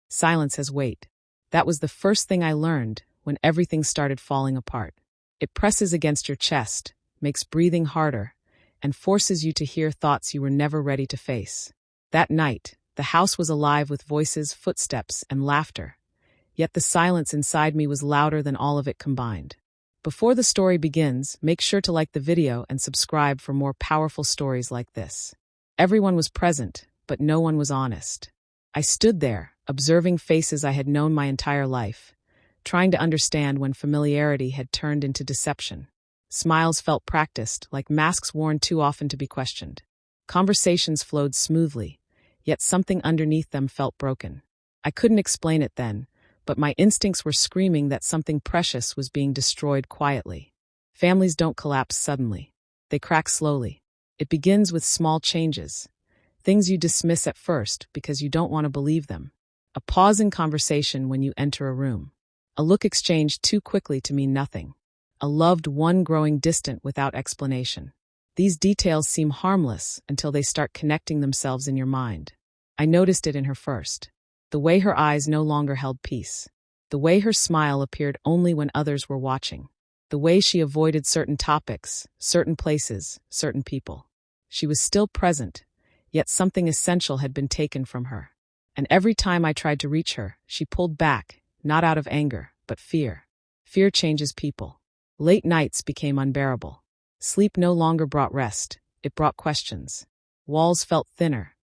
Silence has weight. That was the first thing I learned when everything started falling apart. It presses against your chest, makes breathing harder, and forces you to hear thoughts you were never ready to face. That night, the house was alive with voices, footsteps, and laughter. Yet the silence inside me was louder than all of it combined. Before the story begins, make sure to like the video and subscribe for more powerful stories like this. Everyone was present, but no one was honest. I stood there, observing faces I had known my entire life, trying to understand when familiarity had turned into deception. Smiles felt practiced, like masks worn too often to be questioned. Conversations flowed smoothly, yet something underneath them felt broken. I couldn't explain it then, but my instincts were screaming that something precious was being destroyed quietly. Families don't collapse suddenly. They crack slowly. It begins with small changes. Things you dismiss at first because you don't want to believe them. A pause in conversation when you enter a room. A look exchanged too quickly to mean nothing. A loved one growing distant without explanation. These details seem harmless until they start connecting themselves in your mind. I noticed it in her first. The way her eyes no longer held peace. The way her smile appeared only when others were watching. The way she avoided certain topics, certain places, certain people. She was still present, yet something essential had been taken from her. And every time I tried to reach her, she pulled back, not out of anger, but fear. Fear changes people. Late nights became unbearable. Sleep no longer brought rest, it brought questions. Walls felt thinner,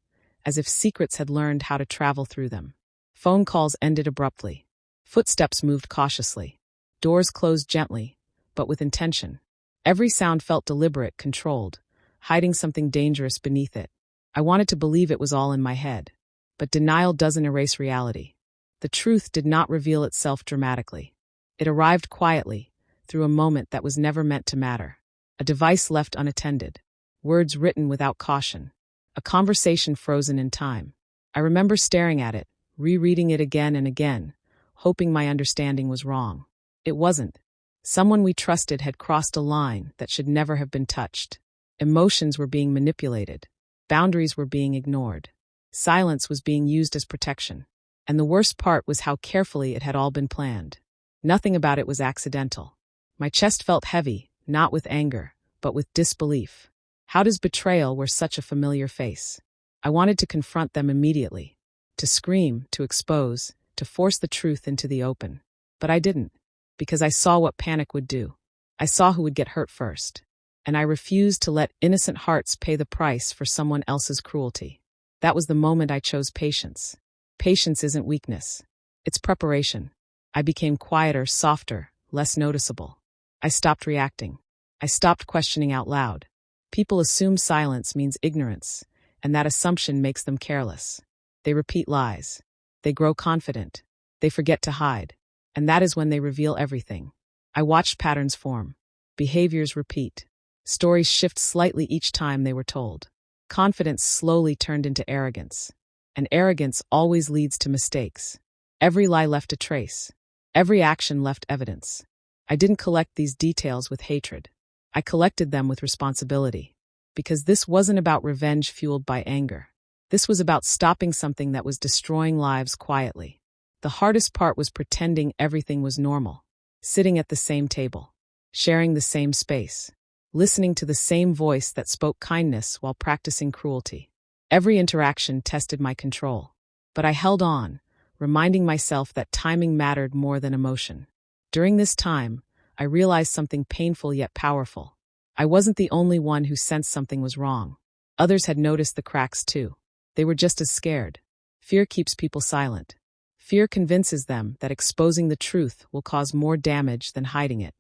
as if secrets had learned how to travel through them. Phone calls ended abruptly. Footsteps moved cautiously. Doors closed gently, but with intention. Every sound felt deliberate, controlled, hiding something dangerous beneath it. I wanted to believe it was all in my head. But denial doesn't erase reality. The truth did not reveal itself dramatically. It arrived quietly, through a moment that was never meant to matter. A device left unattended. Words written without caution. A conversation frozen in time. I remember staring at it, rereading it again and again, hoping my understanding was wrong. It wasn't. Someone we trusted had crossed a line that should never have been touched. Emotions were being manipulated. Boundaries were being ignored. Silence was being used as protection. And the worst part was how carefully it had all been planned. Nothing about it was accidental. My chest felt heavy, not with anger, but with disbelief. How does betrayal wear such a familiar face? I wanted to confront them immediately. To scream, to expose, to force the truth into the open. But I didn't, because I saw what panic would do. I saw who would get hurt first. And I refused to let innocent hearts pay the price for someone else's cruelty. That was the moment I chose patience. Patience isn't weakness. It's preparation. I became quieter, softer, less noticeable. I stopped reacting. I stopped questioning out loud. People assume silence means ignorance, and that assumption makes them careless. They repeat lies. They grow confident. They forget to hide. And that is when they reveal everything. I watched patterns form. Behaviors repeat. Stories shift slightly each time they were told. Confidence slowly turned into arrogance. And arrogance always leads to mistakes. Every lie left a trace. Every action left evidence. I didn't collect these details with hatred. I collected them with responsibility. Because this wasn't about revenge fueled by anger. This was about stopping something that was destroying lives quietly. The hardest part was pretending everything was normal. Sitting at the same table. Sharing the same space. Listening to the same voice that spoke kindness while practicing cruelty. Every interaction tested my control. But I held on, reminding myself that timing mattered more than emotion. During this time, I realized something painful yet powerful. I wasn't the only one who sensed something was wrong. Others had noticed the cracks too. They were just as scared. Fear keeps people silent. Fear convinces them that exposing the truth will cause more damage than hiding it.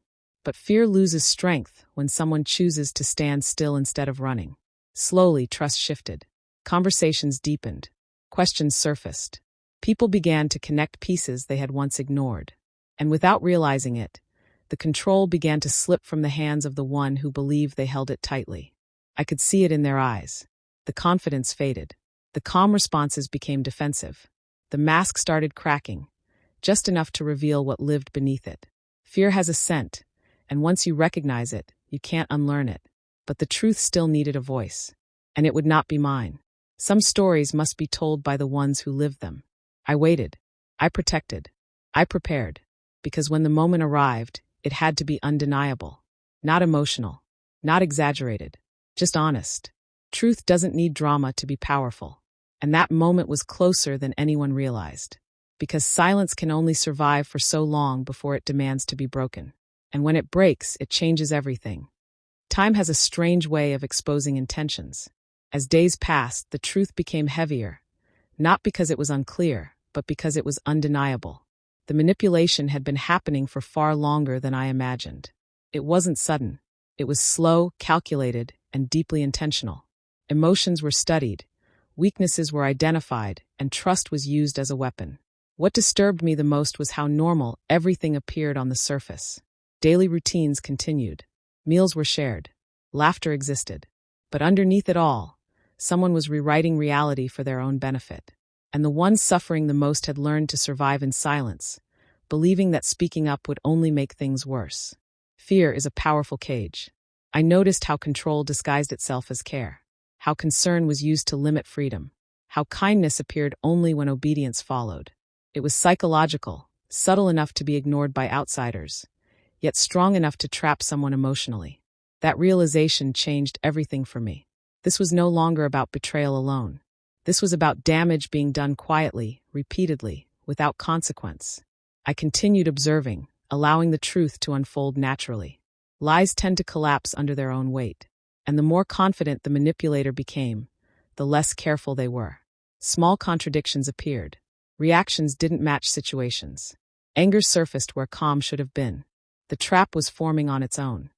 But fear loses strength when someone chooses to stand still instead of running. Slowly, trust shifted. Conversations deepened. Questions surfaced. People began to connect pieces they had once ignored. And without realizing it, the control began to slip from the hands of the one who believed they held it tightly. I could see it in their eyes. The confidence faded. The calm responses became defensive. The mask started cracking, just enough to reveal what lived beneath it. Fear has a scent, and once you recognize it, you can't unlearn it. But the truth still needed a voice. And it would not be mine. Some stories must be told by the ones who lived them. I waited. I protected. I prepared. Because when the moment arrived, it had to be undeniable. Not emotional. Not exaggerated. Just honest. Truth doesn't need drama to be powerful. And that moment was closer than anyone realized. Because silence can only survive for so long before it demands to be broken. And when it breaks, it changes everything. Time has a strange way of exposing intentions. As days passed, the truth became heavier. Not because it was unclear, but because it was undeniable. The manipulation had been happening for far longer than I imagined. It wasn't sudden. It was slow, calculated, and deeply intentional. Emotions were studied, weaknesses were identified, and trust was used as a weapon. What disturbed me the most was how normal everything appeared on the surface. Daily routines continued. Meals were shared. Laughter existed. But underneath it all, someone was rewriting reality for their own benefit. And the one suffering the most had learned to survive in silence, believing that speaking up would only make things worse. Fear is a powerful cage. I noticed how control disguised itself as care, how concern was used to limit freedom, how kindness appeared only when obedience followed. It was psychological, subtle enough to be ignored by outsiders, yet strong enough to trap someone emotionally. That realization changed everything for me. This was no longer about betrayal alone. This was about damage being done quietly, repeatedly, without consequence. I continued observing, allowing the truth to unfold naturally. Lies tend to collapse under their own weight. And the more confident the manipulator became, the less careful they were. Small contradictions appeared. Reactions didn't match situations. Anger surfaced where calm should have been. The trap was forming on its own.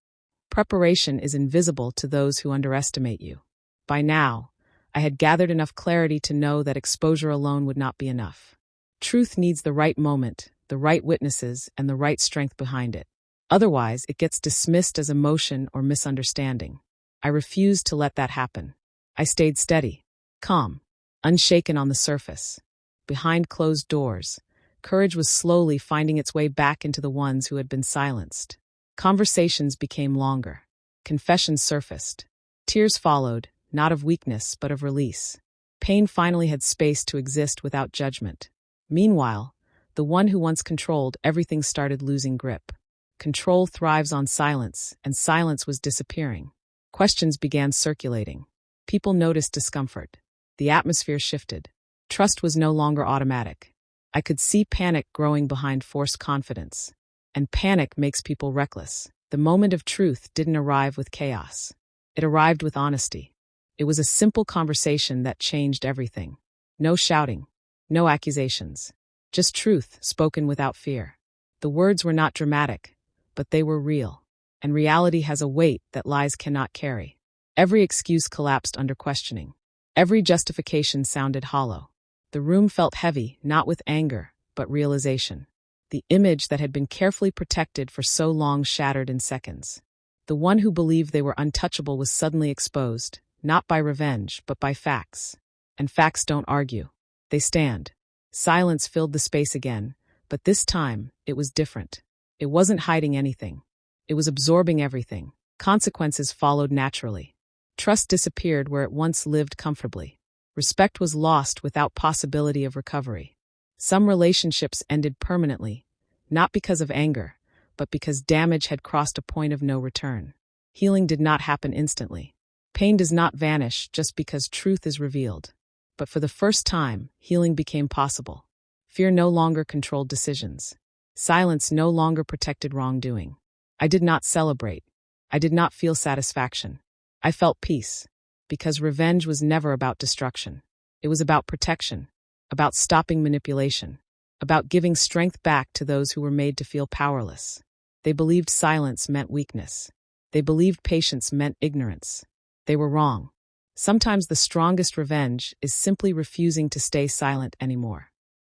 Preparation is invisible to those who underestimate you. By now, I had gathered enough clarity to know that exposure alone would not be enough. Truth needs the right moment, the right witnesses, and the right strength behind it. Otherwise, it gets dismissed as emotion or misunderstanding. I refused to let that happen. I stayed steady, calm, unshaken on the surface. Behind closed doors, courage was slowly finding its way back into the ones who had been silenced. Conversations became longer. Confessions surfaced. Tears followed, not of weakness but of release. Pain finally had space to exist without judgment. Meanwhile, the one who once controlled everything started losing grip. Control thrives on silence, and silence was disappearing. Questions began circulating. People noticed discomfort. The atmosphere shifted. Trust was no longer automatic. I could see panic growing behind forced confidence. And panic makes people reckless. The moment of truth didn't arrive with chaos. It arrived with honesty. It was a simple conversation that changed everything. No shouting. No accusations. Just truth spoken without fear. The words were not dramatic, but they were real. And reality has a weight that lies cannot carry. Every excuse collapsed under questioning. Every justification sounded hollow. The room felt heavy, not with anger, but realization. The image that had been carefully protected for so long shattered in seconds. The one who believed they were untouchable was suddenly exposed, not by revenge, but by facts. And facts don't argue. They stand. Silence filled the space again, but this time, it was different. It wasn't hiding anything. It was absorbing everything. Consequences followed naturally. Trust disappeared where it once lived comfortably. Respect was lost without possibility of recovery. Some relationships ended permanently, not because of anger, but because damage had crossed a point of no return. Healing did not happen instantly. Pain does not vanish just because truth is revealed. But for the first time, healing became possible. Fear no longer controlled decisions. Silence no longer protected wrongdoing. I did not celebrate. I did not feel satisfaction. I felt peace, because revenge was never about destruction. It was about protection, about stopping manipulation, about giving strength back to those who were made to feel powerless. They believed silence meant weakness. They believed patience meant ignorance. They were wrong. Sometimes the strongest revenge is simply refusing to stay silent anymore.